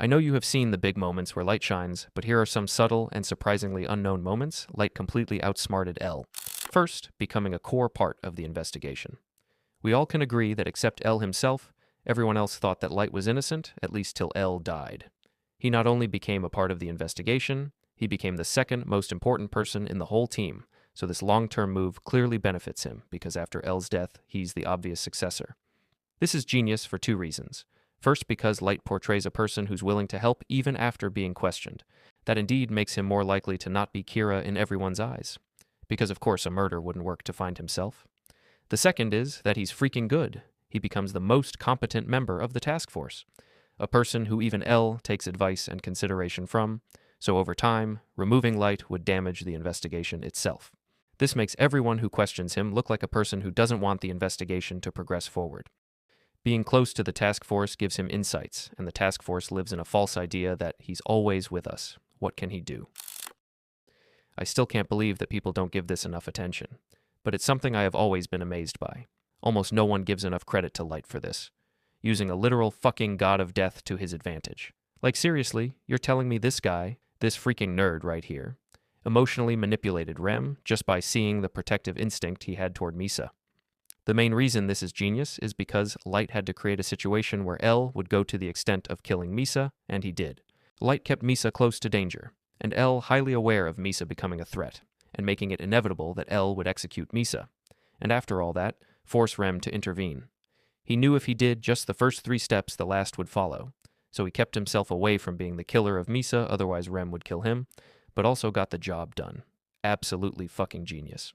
I know you have seen the big moments where Light shines, but here are some subtle and surprisingly unknown moments Light completely outsmarted L. First, becoming a core part of the investigation. We all can agree that except L himself, everyone else thought that Light was innocent, at least till L died. He not only became a part of the investigation, he became the second most important person in the whole team, so this long-term move clearly benefits him because after L's death, he's the obvious successor. This is genius for two reasons. First, because Light portrays a person who's willing to help even after being questioned. That indeed makes him more likely to not be Kira in everyone's eyes. Because of course a murder wouldn't work to find himself. The second is that he's freaking good. He becomes the most competent member of the task force. A person who even L takes advice and consideration from, so over time, removing Light would damage the investigation itself. This makes everyone who questions him look like a person who doesn't want the investigation to progress forward. Being close to the task force gives him insights, and the task force lives in a false idea that he's always with us. What can he do? I still can't believe that people don't give this enough attention, but it's something I have always been amazed by. Almost no one gives enough credit to Light for this, using a literal fucking god of death to his advantage. Like seriously, you're telling me this guy, this freaking nerd right here, emotionally manipulated Rem just by seeing the protective instinct he had toward Misa. The main reason this is genius is because Light had to create a situation where L would go to the extent of killing Misa, and he did. Light kept Misa close to danger, and L highly aware of Misa becoming a threat, and making it inevitable that L would execute Misa, and after all that, force Rem to intervene. He knew if he did just the first 3 steps, the last would follow, so he kept himself away from being the killer of Misa, otherwise Rem would kill him, but also got the job done. Absolutely fucking genius.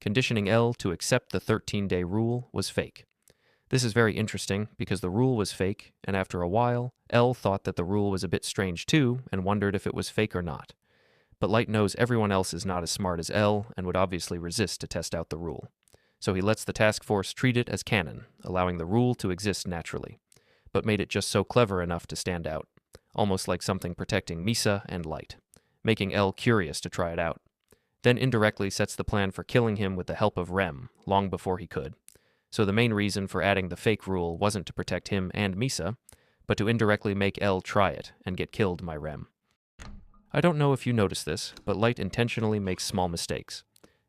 Conditioning L to accept the 13-day rule was fake. This is very interesting because the rule was fake, and after a while, L thought that the rule was a bit strange too and wondered if it was fake or not. But Light knows everyone else is not as smart as L and would obviously resist to test out the rule. So he lets the task force treat it as canon, allowing the rule to exist naturally, but made it just so clever enough to stand out, almost like something protecting Misa and Light, making L curious to try it out. Then indirectly sets the plan for killing him with the help of Rem, long before he could. So the main reason for adding the fake rule wasn't to protect him and Misa, but to indirectly make L try it and get killed by Rem. I don't know if you notice this, but Light intentionally makes small mistakes.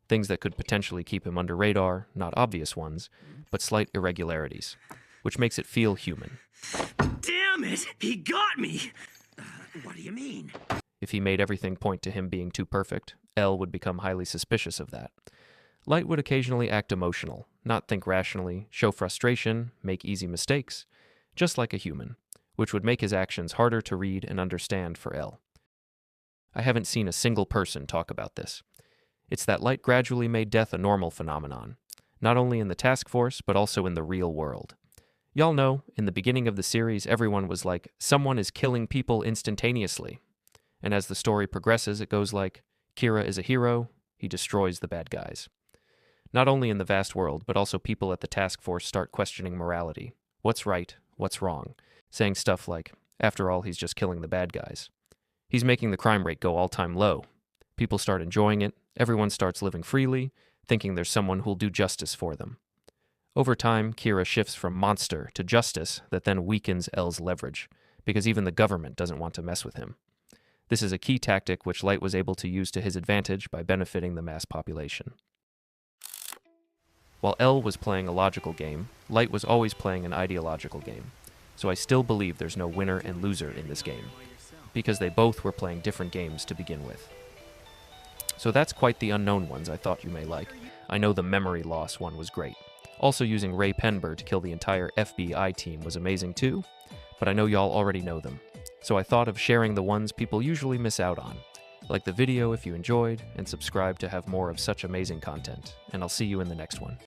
Things that could potentially keep him under radar, not obvious ones, but slight irregularities, which makes it feel human. Damn it! He got me! What do you mean? If he made everything point to him being too perfect, L would become highly suspicious of that. Light would occasionally act emotional, not think rationally, show frustration, make easy mistakes, just like a human, which would make his actions harder to read and understand for L. I haven't seen a single person talk about this. It's that Light gradually made death a normal phenomenon, not only in the task force, but also in the real world. Y'all know, in the beginning of the series, everyone was like, someone is killing people instantaneously. And as the story progresses, it goes like, Kira is a hero, he destroys the bad guys. Not only in the vast world, but also people at the task force start questioning morality. What's right? What's wrong? Saying stuff like, after all, he's just killing the bad guys. He's making the crime rate go all-time low. People start enjoying it, everyone starts living freely, thinking there's someone who'll do justice for them. Over time, Kira shifts from monster to justice that then weakens L's leverage, because even the government doesn't want to mess with him. This is a key tactic which Light was able to use to his advantage by benefiting the mass population. While L was playing a logical game, Light was always playing an ideological game, so I still believe there's no winner and loser in this game, because they both were playing different games to begin with. So that's quite the unknown ones I thought you may like. I know the memory loss one was great. Also using Ray Penber to kill the entire FBI team was amazing too, but I know y'all already know them. So I thought of sharing the ones people usually miss out on. Like the video if you enjoyed, and subscribe to have more of such amazing content, and I'll see you in the next one.